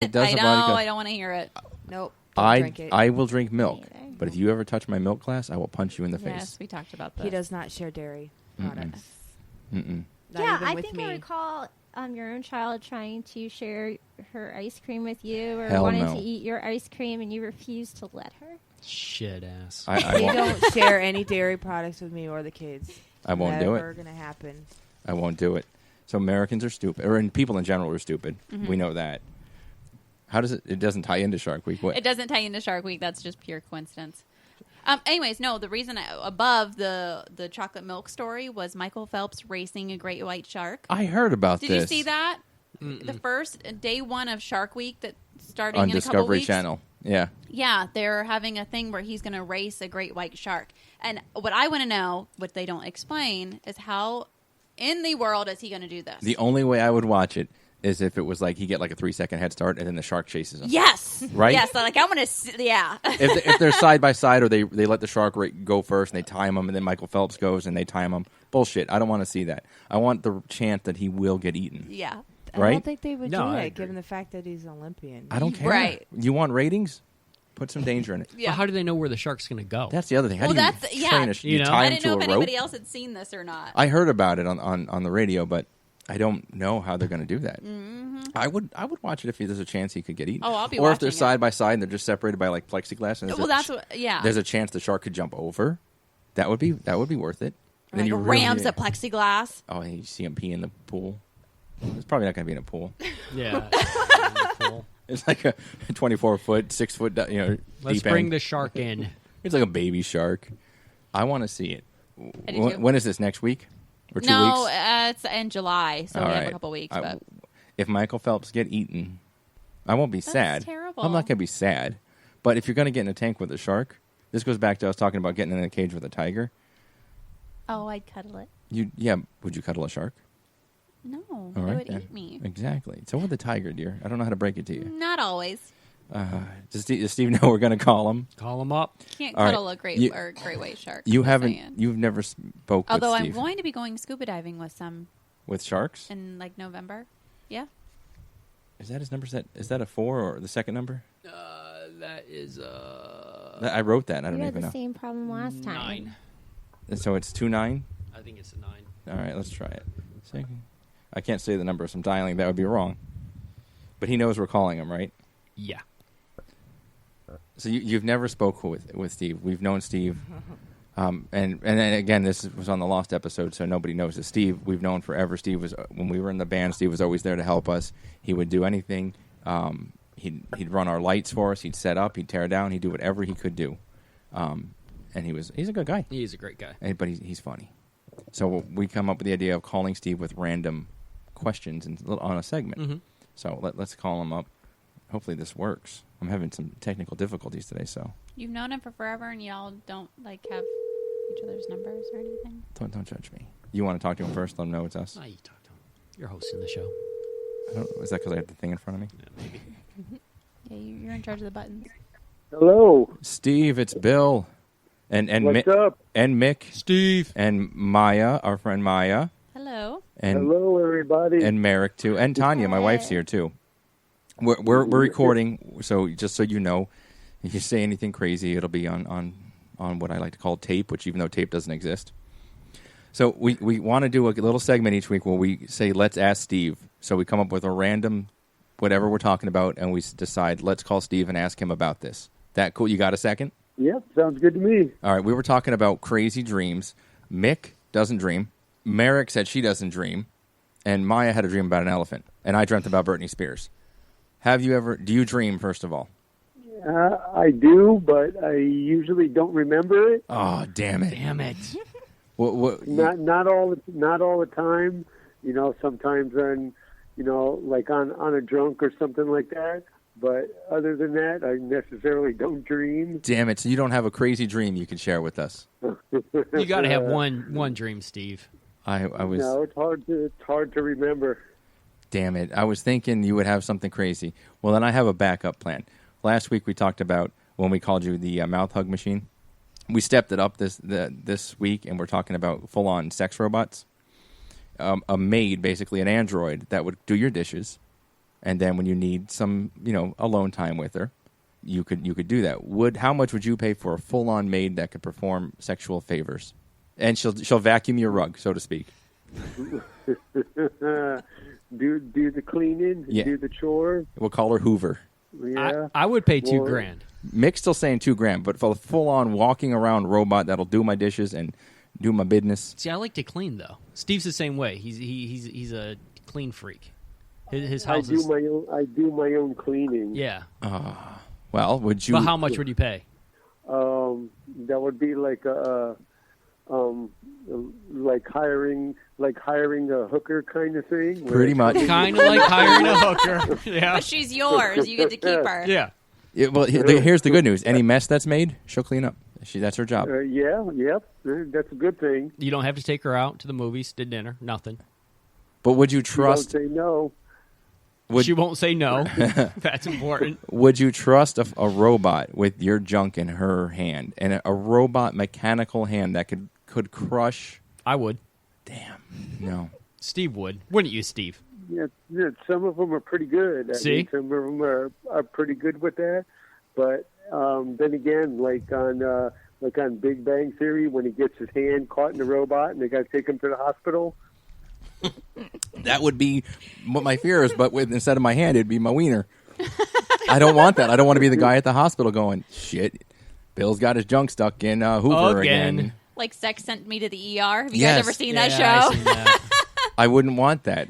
It does I know. I don't want to hear it. Nope. Don't drink it. I will drink milk, but if you ever touch my milk glass, I will punch you in the face. Yes, we talked about this. He does not share dairy products. Mm-mm. Not Yeah, even I with think me. I recall your own child trying to share her ice cream with you, or Hell wanting no. to eat your ice cream, and you refused to let her. Shit ass. I You won't, don't share any dairy products with me or the kids. I won't do Never it. gonna happen. I won't do it. So Americans are stupid, or people in general are stupid. We know that. How does it? It doesn't tie into Shark Week. What? It doesn't tie into Shark Week. That's just pure coincidence. Anyways, no. The reason above the chocolate milk story was Michael Phelps racing a great white shark. I heard about Did this. you see that? The first day one of Shark Week that starting on in a couple Discovery weeks. Channel? Yeah. Yeah, they're having a thing where he's going to race a great white shark. And what I want to know, what they don't explain, is how in the world is he going to do this? The only way I would watch it is if it was like he get like a 3-second head start and then the shark chases him. Yes. Right? Yes. Like I want to. Yeah. If they're side by side or they let the shark go first and they time him and then Michael Phelps goes and they time him. Bullshit. I don't want to see that. I want the chance that he will get eaten. Yeah. I Right? don't think they would No, do I it, agree. given the fact that he's an Olympian. I don't care. Right. You want ratings? Put some danger in it. Yeah. Well, how do they know where the shark's going to go? That's the other thing. How Well, do you that's- yeah. train You know? tie I him didn't to know a if rope? anybody else had seen this or not. I heard about it on the radio, but I don't know how they're going to do that. Mm-hmm. I would watch it if there's a chance he could get eaten. Oh, I'll be Or if they're watching it. side by side and they're just separated by like plexiglass. And Well, that's what. Yeah. there's a chance the shark could jump over. That would be worth it. And like you rams a plexiglass. Oh, and you see him pee in the pool. It's probably not going to be in a pool. Yeah. Cool. It's like a 24-foot, 6-foot, Let's deep bring end. the shark in. It's like a baby shark. I want to see it. I do too. When is this? Next week or 2 No, weeks? it's in July, so All we have right. a couple weeks. I- But if Michael Phelps get eaten, I won't be sad. terrible. I'm not going to be sad. But if you're going to get in a tank with a shark, this goes back to us talking about getting in a cage with a tiger. Oh, I'd cuddle it. Would you cuddle a shark? no, All it right, would then. eat me. Exactly. So with a tiger, dear. I don't know how to break it to you. Not always. Does Steve know we're going to call him? Call him up. Can't All right. cuddle a great You- or great white shark. You just haven't. saying. You've never spoke Although with I'm Steve going to be going scuba diving with some with sharks. in like November. Yeah. Is that his number? Is that a 4 or the second number? That is I wrote that. I We don't had even the know. same problem last time. 9. So it's 29. I think it's a 9. All right, let's try it. Second. I can't say the number, so I'm dialing. That would be wrong. But he knows we're calling him, right? Yeah. So you've never spoke with Steve. We've known Steve, and then again, this was on the Lost episode, so nobody knows this. Steve, we've known forever. Steve was when we were in the band. Steve was always there to help us. He would do anything. He'd run our lights for us. He'd set up. He'd tear down. He'd do whatever he could do. And he's a good guy. He's a great guy. But he's funny. So we come up with the idea of calling Steve with random questions on a segment. Mm-hmm. So let's call him up. Hopefully this works. I'm having some technical difficulties today, so You've known him for forever, and y'all don't like have each other's numbers or anything. don't judge me. You want to talk to him first? Let him know it's us. Oh, you talk to him. You're hosting the show. Is that because I have the thing in front of me? Yeah, maybe. Yeah, you're in charge of the buttons. Hello. Steve, it's Bill, and What's up? and Mick, Steve. and Maya, our friend Maya, Hello. and Hello, everybody. and Merrick too, and Tonya, my wife's here too. We're recording, so just so you know, if you say anything crazy, it'll be on what I like to call tape, which even though tape doesn't exist. So we want to do a little segment each week where we say, let's ask Steve. So we come up with a random whatever we're talking about, and we decide, let's call Steve and ask him about this. That cool? You got a second? Yep, sounds good to me. All right, we were talking about crazy dreams. Mick doesn't dream. Merrick said she doesn't dream. And Maya had a dream about an elephant. And I dreamt about Britney Spears. Do you dream, first of all? I do, but I usually don't remember it. Oh, damn it. Damn it. Not all the time. You know, sometimes on, like on a drunk or something like that. But other than that, I necessarily don't dream. Damn it. So you don't have a crazy dream you can share with us? You got to have one dream, Steve. I was... No, it's hard to remember. Damn it. I was thinking you would have something crazy. Well, then I have a backup plan. Last week we talked about when we called you the mouth hug machine. We stepped it up this week, and we're talking about full-on sex robots. A maid, basically an android, that would do your dishes, and then when you need some, alone time with her, you could do that. How much would you pay for a full-on maid that could perform sexual favors, and she'll vacuum your rug, so to speak? Do the cleaning, do the chore. We'll call her Hoover. Yeah, I would pay $2,000. Mick's still saying $2,000, but for the full-on walking around robot that'll do my dishes and do my business. See, I like to clean though. Steve's the same way. He's a clean freak. His house is. I do my own cleaning. Yeah. Well, would you? But how much would you pay? That would be like hiring a hooker kind of thing. Pretty much. Kind of like hiring a hooker. Yeah. But she's yours. You get to keep her. Yeah. Well, here's the good news. Any mess that's made, she'll clean up. That's her job. That's a good thing. You don't have to take her out to the movies, to dinner, nothing. But would you trust? Don't say no. She won't say no. That's important. Would you trust a robot with your junk in her hand and a robot mechanical hand that could crush? I would. Damn. No. Steve would. Wouldn't you, Steve? Yeah, some of them are pretty good. See? Some of them are pretty good with that. But then again, like on Big Bang Theory, when he gets his hand caught in the robot and they got to take him to the hospital. That would be what my fear is, but instead of my hand, it'd be my wiener. I don't want that. I don't want to be the guy at the hospital going, shit, Bill's got his junk stuck in Hoover again. Like Sex Sent Me to the ER. Have you Yes. guys ever seen that I've show? seen that. I wouldn't want that.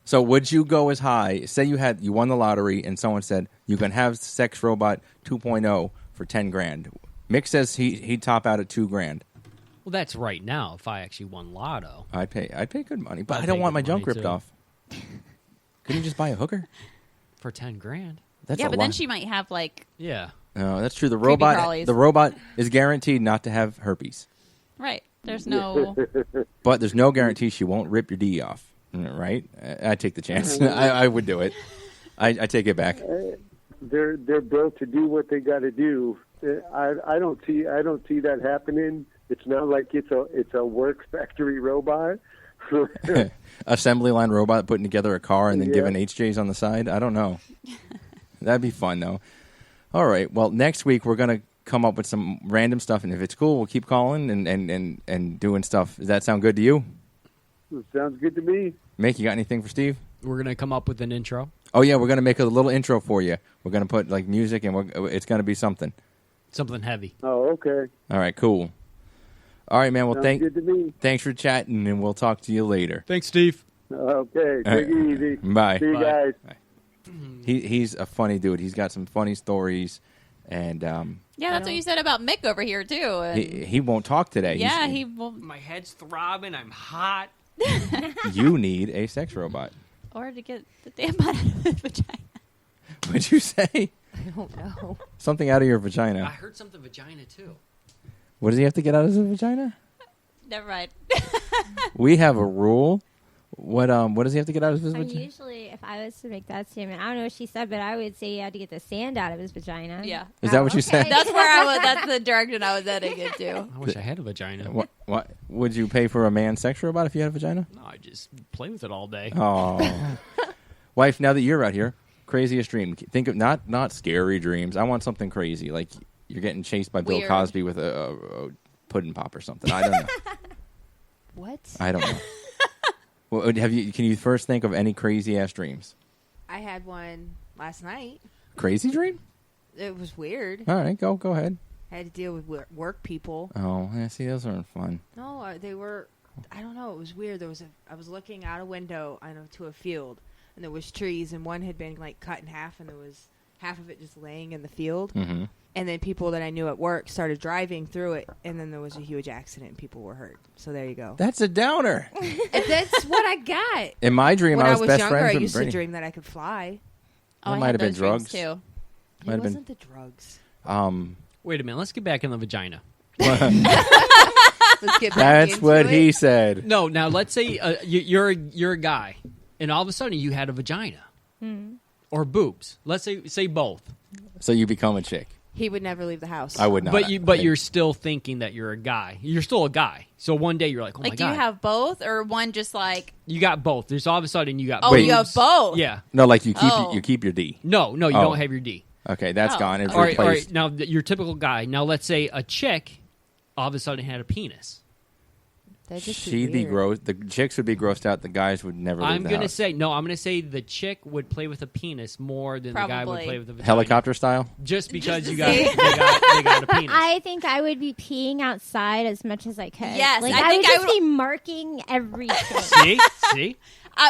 So would you go as high? Say you won the lottery and someone said you can have Sex Robot 2.0 for $10,000. Mick says he'd top out at $2,000. Well, that's right now. If I actually won Lotto, I'd pay good money, but I'd I don't pay want good my junk money, ripped too. off. Couldn't you just buy a hooker? for $10,000. That's yeah, a but lot. then she might have like Yeah. No, that's true. The Creepy robot, crawlies. the robot is guaranteed not to have herpes, right. There's no. but there's no guarantee she won't rip your D off. Right? I take the chance. I would do it. I take it back. They're built to do what they got to do. I don't see that happening. It's not like it's a work factory robot. Assembly line robot putting together a car and then Yeah. giving HJs on the side. I don't know. That'd be fun though. All right. Well, next week we're gonna come up with some random stuff, and if it's cool, we'll keep calling and doing stuff. Does that sound good to you? Sounds good to me. Mick, you got anything for Steve? We're going to come up with an intro. Oh yeah, we're gonna make a little intro for you. We're gonna put like music, and it's gonna be something. Something heavy. Oh, okay. All right, cool. All right, man. Well, Sounds good to me. thanks for chatting, and we'll talk to you later. Thanks, Steve. Okay, take it easy. Bye. See you Bye. guys. He's a funny dude. He's got some funny stories, and Yeah, that's what you said about Mick over here too. And he won't talk today. yeah, He's- he will. My head's throbbing. I'm hot. You need a sex robot. Or to get the tampon out of his vagina. What'd you say? I don't know. Something out of your I vagina. heard something vagina, too. What does he have to get out of his vagina? Never mind. We have a rule. What does he have to get out of his vagina? Usually, if I was to make that statement, I don't know what she said, but I would say he had to get the sand out of his vagina. Yeah. Is that what you okay. said? That's where I was. That's the direction I was heading into. I wish I had a vagina. What would you pay for a man's sex robot if you had a vagina? No, I just play with it all day. Oh, wife. Now that you're out here, craziest dream. Think of not scary dreams. I want something crazy, like you're getting chased by Bill Weird. Cosby with a pudding pop or something. I don't know. What? I don't know. Well, can you first think of any crazy ass dreams? I had one last night. Crazy dream? It was weird. All right, go ahead. I had to deal with work people. Oh, yeah, see, those aren't fun. No, they were. I don't know. It was weird. I was looking out a window to a field, and there was trees, and one had been like cut in half, and there was half of it just laying in the field. Mm-hmm. And then people that I knew at work started driving through it, and then there was a huge accident, and people were hurt. So there you go. That's a downer. And that's what I got. In my dream, When I was best younger, I friends with used Brittany. to dream that I could fly. Oh, That I might had have been those dreams, drugs. too. Might have It been- wasn't the drugs. Wait a minute. Let's get back in the vagina. Let's get back That's into what it. he said. No, now let's say you're a guy, and all of a sudden you had a vagina or boobs. Let's say both. So you become a chick. He would never leave the house. I would not. But you're still thinking that you're a guy. You're still a guy. So one day you're like, oh Like, my do god. you have both, or one just like? You got both. There's all of a sudden you got. Oh, boobs. you have both. Yeah. No, like you keep Oh. you keep your D. No, you Oh. don't have your D. Okay, that's Oh. gone. It's All right. replaced. Now your typical guy. Now let's say a chick, all of a sudden had a penis. That'd just be She'd be weird. gross. The chicks would be grossed out. The guys would never leave I'm the gonna house. say no. I'm gonna say the chick would play with a penis more than the guy would Probably. play with a vagina. Helicopter style. Just because Just you to got they got a penis. I think I would be peeing outside as much as I could. Yes, like, I I think would I just would- be marking everything. See.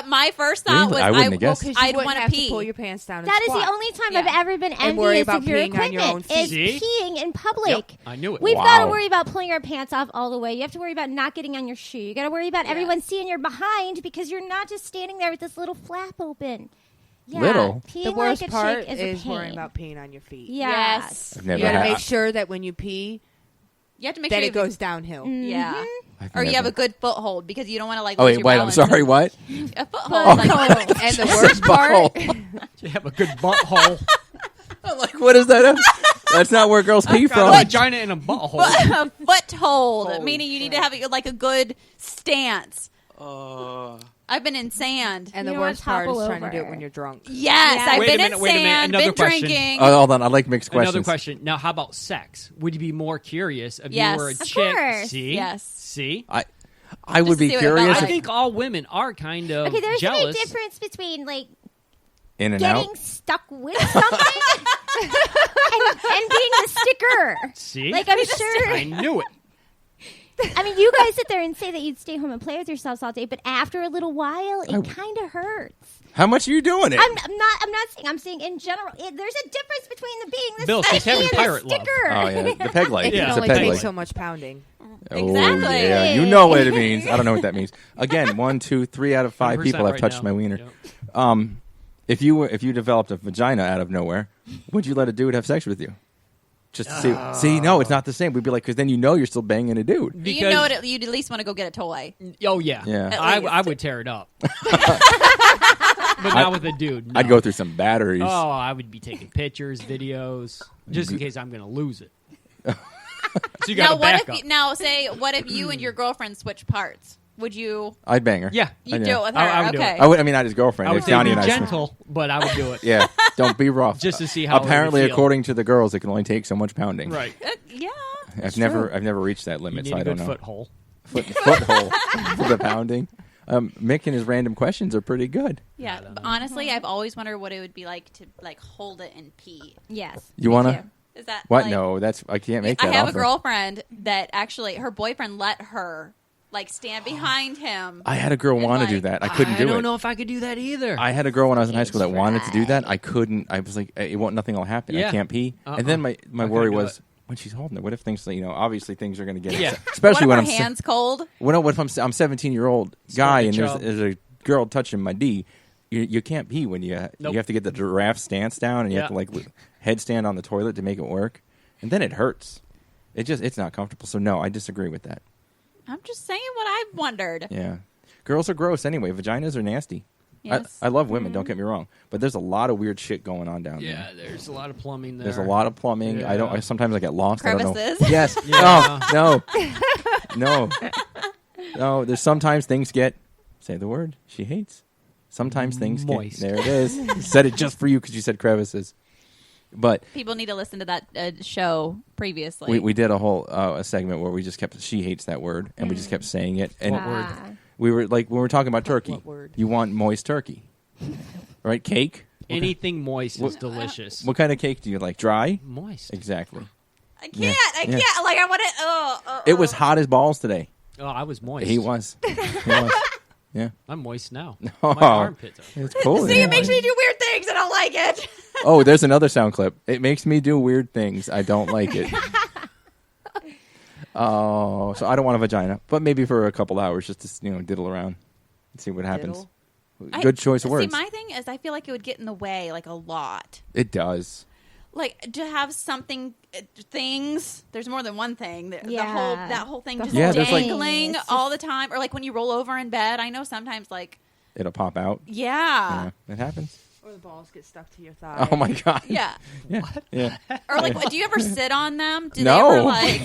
My first thought Really? was I wouldn't have guessed. Because I'd want want to to pee. pull your pants down. And That is squat. the only time Yeah. I've ever been And worry envious about of your peeing on your own equipment. Is feet. peeing in public. Yep, I knew it. We've Wow. got to worry about pulling our pants off all the way. You have to worry about not getting on your shoe. You got to worry about everyone seeing your behind because you're not just standing there with this little flap open. Yeah, Little? peeing The worst like a part chick is is a pain. worrying about peeing on your feet. Yes. I've You never got to had. make sure that when you pee, You have to make that sure it goes downhill. Yeah. I've Or you have never- a good foothold because you don't want to like. Oh lose wait, your wait. I'm balance. sorry. What? A foothold. Like, And the worst part, You have a good butthole. I'm like, what is that? That's not where girls pee Got from. a vagina and a butthole. a foothold, Holy meaning you need to crap. have like a good stance. I've been in sand. and You the don't wanna worst part is topple trying to do it over. when you're drunk. Yes, Yeah. I've Wait a been minute, in wait a minute. sand, Another been question. drinking. Oh, hold on. I like mixed questions. Another question. Now, how about sex? Would you be more curious if Yes. you were a Of chick? course. See? Yes. See? I would Just be see what it felt curious I like. think all women are kind of Okay, there's a jealous. big difference between like in and getting out. stuck with something and being the sticker. See? Like I'm sure. I knew it. I mean, you guys sit there and say that you'd stay home and play with yourselves all day, but after a little while, it kind of hurts. How much are you doing it? I'm not saying. I'm saying in general. There's a difference between the being the Bill, she's sticky having and pirate the love. sticker. Oh yeah, the peg leg. It Yeah. can It's a only peg take leg. so much pounding. Exactly. Oh, yeah, you know what it means. I don't know what that means. Again, 1, 2, 3 out of 5 100% people have right touched now. my wiener. Yep. If you developed a vagina out of nowhere, would you let a dude have sex with you? Just to see. See, no, it's not the same. We'd be like, because then you know you're still banging a dude. You Because- know it. You'd at least want to go get a toy. Oh, yeah. Yeah. At I least. would tear it up. But not with a dude. I'd no. go through some batteries. Oh, I would be taking pictures, videos, just in case I'm going to lose it. So you got Now, a what backup. if? What if you and your girlfriend switch parts? Would you? I'd bang her. Yeah. You Yeah. do it with her? I would do it. Okay. I mean, not his girlfriend. I would It's say Johnny be and I. gentle, but I would do it. Yeah, don't be rough. Just to see how it would Apparently, feel. according to the girls, it can only take so much pounding. Right. Yeah. I've never reached that You limit, need so a I don't good know. foothold. Foothold for the pounding. Mick and his random questions are pretty good. Yeah. But honestly, I've always wondered what it would be like to like hold it and pee. Yes. You wanna? Is that What? like- No, I can't make I that have offer. a girlfriend that actually her boyfriend let her like stand behind him. I had a girl And, want to like, do that. I couldn't do I don't it. know if I could do that either. I had a girl when I was in high school that wanted to do that. I couldn't. I was like, it won't. Nothing will happen. I Yeah. can't pee. And then my I worry couldn't do was it. when she's holding it. What if things? Obviously things are going to get. Yeah. Especially what when if her I'm. hands cold? What if I'm 17-year-old guy and chub. there's a girl touching my D? You can't pee when you Nope. have to get the giraffe stance down and you have to Yeah. like headstand on the toilet to make it work, and then it hurts. It's not comfortable. So no, I disagree with that. I'm just saying what I've wondered. Yeah, girls are gross anyway. Vaginas are nasty. Yes. I love women. Don't get me wrong, but there's a lot of weird shit going on down there. Yeah, there's a lot of plumbing there. There's a lot of plumbing. Yeah. Sometimes I get lost. I don't know. Crevices. Yes. Yeah. No. There's sometimes things get. Say the word. She hates. Sometimes things Moist. get. There it is. Said it just for you because you said crevices. But People need to listen to that show previously. we did a whole a segment where we just kept. She hates that word, and we just kept saying it. And What word? we were like when we were talking about turkey. What word? You want moist turkey, right? Cake. Anything moist is What- delicious. What kind of cake do you like? Dry. Moist. Exactly. I can't. Yeah. I Yeah. can't. Like I want to. It was hot as balls today. Oh, I was moist. He was. He was. Yeah. I'm moist now. Oh. My armpits are. It's cool. See, yeah. it makes me do weird things. I don't like it. Oh, there's another sound clip. It makes me do weird things. I don't like it. Oh, so I don't want a vagina, but maybe for a couple hours just to diddle around and see what happens. Diddle? Good choice of words. See, my thing is, I feel like it would get in the way like a lot. It does. Like to have something, things. There's more than one thing. Yeah. That whole thing just Yeah, there's, like- dangling It's all the time, or like when you roll over in bed. I know sometimes, like It'll pop out. yeah. Yeah, it happens. Or the balls get stuck to your thigh. Oh my god. Yeah. Yeah. Or like, do you ever sit on them? Do No. they ever like?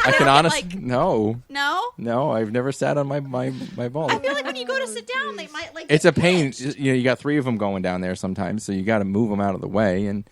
I can honestly no. No. I've never sat on my balls. I feel like when you go to sit down, they might like. It's a get pain. pinched. You got 3 of them going down there sometimes, so you got to move them out of the way. And